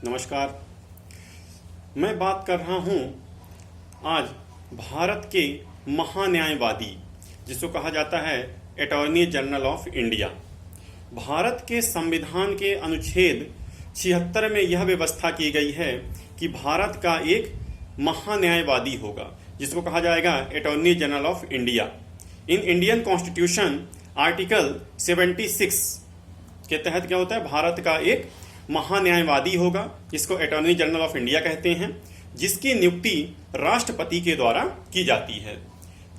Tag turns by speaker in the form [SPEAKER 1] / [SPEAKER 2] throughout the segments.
[SPEAKER 1] नमस्कार। मैं बात कर रहा हूं आज भारत के महान्यायवादी जिसको कहा जाता है attorney general of India. Bharat के संविधान के अनुच्छेद 76 में यह व्यवस्था की गई है कि भारत का एक महान्यायवादी होगा जिसको कहा जाएगा attorney general of India. In Indian constitution article 76 के तहत क्या होता है, भारत का एक महान्यायवादी होगा जिसको अटॉर्नी जनरल ऑफ इंडिया कहते हैं, जिसकी नियुक्ति राष्ट्रपति के द्वारा की जाती है।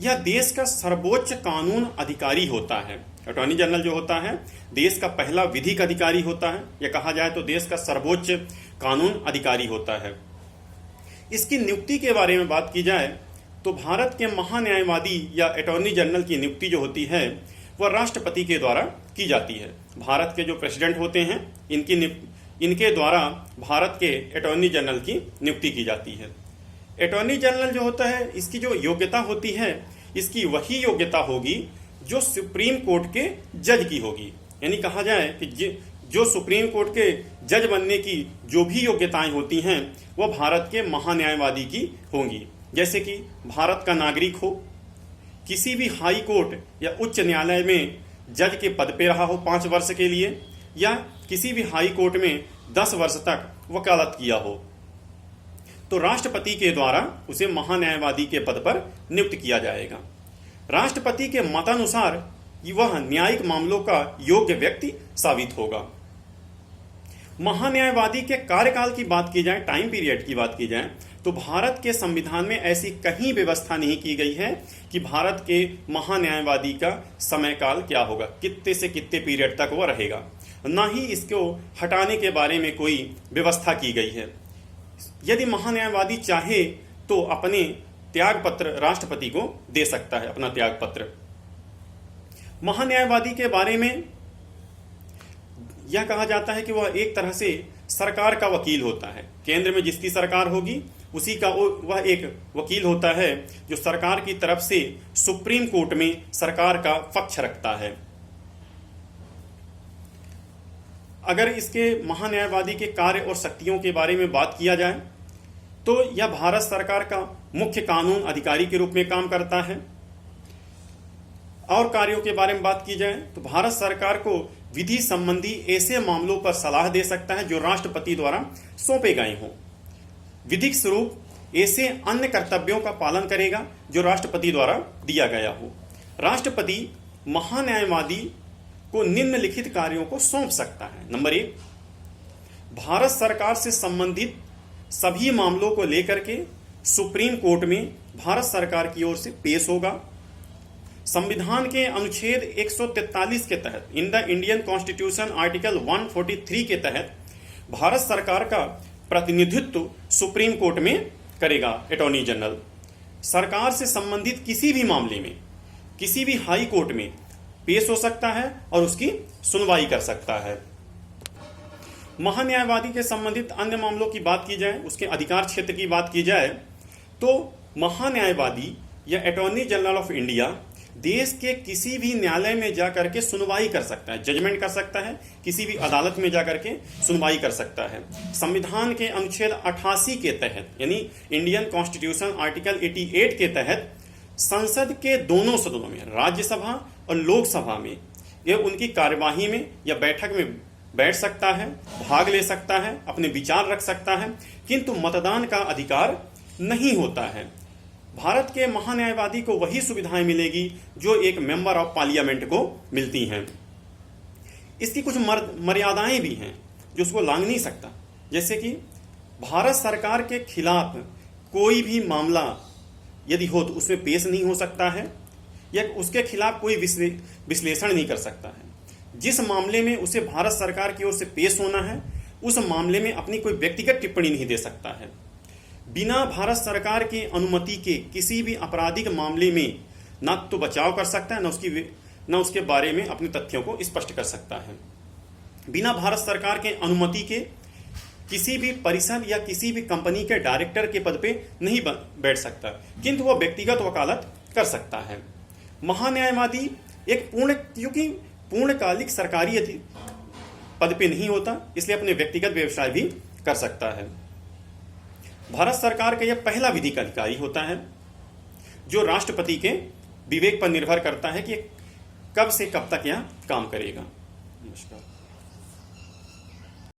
[SPEAKER 1] यह देश का सर्वोच्च कानून अधिकारी होता है। अटॉर्नी जनरल जो होता है देश का पहला विधिक अधिकारी होता है, या कहा जाए तो देश का सर्वोच्च कानून अधिकारी होता है। इसकी नियुक्ति के बारे में बात की जाए तो भारत के महान्यायवादी या अटॉर्नी जनरल की नियुक्ति जो होती है वह राष्ट्रपति के द्वारा की जाती है। भारत के जो प्रेसिडेंट होते हैं इनके द्वारा भारत के अटॉर्नी जनरल की नियुक्ति की जाती है। अटॉर्नी जनरल जो होता है इसकी जो योग्यता होती है, इसकी वही योग्यता होगी जो सुप्रीम कोर्ट के जज की होगी। यानी कहा जाए कि जो सुप्रीम कोर्ट के जज बनने की जो भी योग्यताएं होती हैं वह भारत के महान्यायवादी की होंगी। जैसे कि भारत का नागरिक हो, किसी भी हाई कोर्ट या उच्च न्यायालय में जज के पद पे रहा हो 5 वर्ष के लिए, या किसी भी हाई कोर्ट में 10 वर्ष तक वकालत किया हो, तो राष्ट्रपति के द्वारा उसे महान्यायवादी के पद पर नियुक्त किया जाएगा। राष्ट्रपति के मतानुसार वह न्यायिक मामलों का योग्य व्यक्ति साबित होगा। महान्यायवादी के कार्यकाल की बात की जाए, टाइम पीरियड की बात की जाए, तो भारत के संविधान में ऐसी कहीं व्यवस्था नहीं की गई है कि भारत के महान्यायवादी का समय काल क्या होगा, कितने से कितने पीरियड तक वह रहेगा। ना ही इसको हटाने के बारे में कोई व्यवस्था की गई है। यदि महान्यायवादी चाहे तो अपने त्याग पत्र राष्ट्रपति को दे सकता है, अपना त्याग पत्र। महान्यायवादी के बारे में यह कहा जाता है कि वह एक तरह से सरकार का वकील होता है। केंद्र में जिसकी सरकार होगी उसी का वह एक वकील होता है जो सरकार की तरफ से सुप्रीम कोर्ट में सरकार का पक्ष रखता है। अगर इसके महान्यायवादी के कार्य और शक्तियों के बारे में बात किया जाए तो यह भारत सरकार का मुख्य कानून अधिकारी के रूप में काम करता है। और कार्यों के बारे में बात की जाए तो भारत सरकार को विधि संबंधी ऐसे मामलों पर सलाह दे सकता है जो राष्ट्रपति द्वारा सौंपे गए हों। विधिक स्वरूप ऐसे अन्य कर्तव्यों का पालन करेगा जो राष्ट्रपति द्वारा दिया गया हो। राष्ट्रपति महान्यायवादी को निम्नलिखित कार्यों को सौंप सकता है। नंबर 1, भारत सरकार से संबंधित सभी मामलों को लेकर के सुप्रीम कोर्ट में भारत सरकार की ओर से पेश होगा। संविधान के अनुच्छेद 143 के तहत, in the Indian constitution article 143 के तहत भारत सरकार का प्रतिनिधित्व सुप्रीम कोर्ट में करेगा अटॉर्नी जनरल। सरकार से संबंधित किसी भी मामले में किसी भी हाई कोर्ट में पेश हो सकता है और उसकी सुनवाई कर सकता है। महान्यायवादी के संबंधित अन्य मामलों की बात की जाए, उसके अधिकार क्षेत्र की बात की जाए, तो महान्यायवादी या अटॉर्नी जनरल ऑफ इंडिया देश के किसी भी न्यायालय में जाकर के सुनवाई कर सकता है, जजमेंट कर सकता है, किसी भी अदालत में जाकर के सुनवाई कर सकता है। संविधान के अनुच्छेद 88 के तहत, यानी इंडियन कॉन्स्टिट्यूशन आर्टिकल 88 के तहत संसद के दोनों सदनों में, राज्यसभा और लोकसभा में, यह उनकी कार्यवाही में या बैठक में बैठ सकता है, भाग ले सकता है, अपने विचार रख सकता है, किंतु मतदान का अधिकार नहीं होता है। भारत के महान्यायवादी को वही सुविधाएं मिलेगी जो एक मेंबर ऑफ पार्लियामेंट को मिलती हैं। इसकी कुछ मर्यादाएं भी हैं जो उसको लांघ नहीं सकता। जैसे कि भारत सरकार के खिलाफ कोई भी मामला यदि हो तो उसमें पेश नहीं हो सकता है, या उसके खिलाफ कोई विश्लेषण नहीं कर सकता है। जिस मामले में उसे भारत सरकार की ओर से पेश होना है उस मामले में अपनी कोई व्यक्तिगत टिप्पणी नहीं दे सकता है। बिना भारत सरकार की अनुमति के किसी भी आपराधिक मामले में न तो बचाव कर सकता है, न उसके बारे में अपने तथ्यों को स्पष्ट कर सकता है। बिना भारत सरकार के अनुमति के किसी भी परिसर या किसी भी कंपनी के डायरेक्टर के पद पे नहीं बैठ सकता, किंतु वह व्यक्तिगत वकालत कर सकता है। महान्यायवादी एक पूर्णकालिक सरकारी पद पे नहीं होता, इसलिए अपने व्यक्तिगत व्यवसाय भी कर सकता है। भारत सरकार का यह पहला विधिक अधिकारी होता है जो राष्ट्रपति के विवेक पर निर्भर करता है कि कब से कब तक यह काम करेगा। नमस्कार।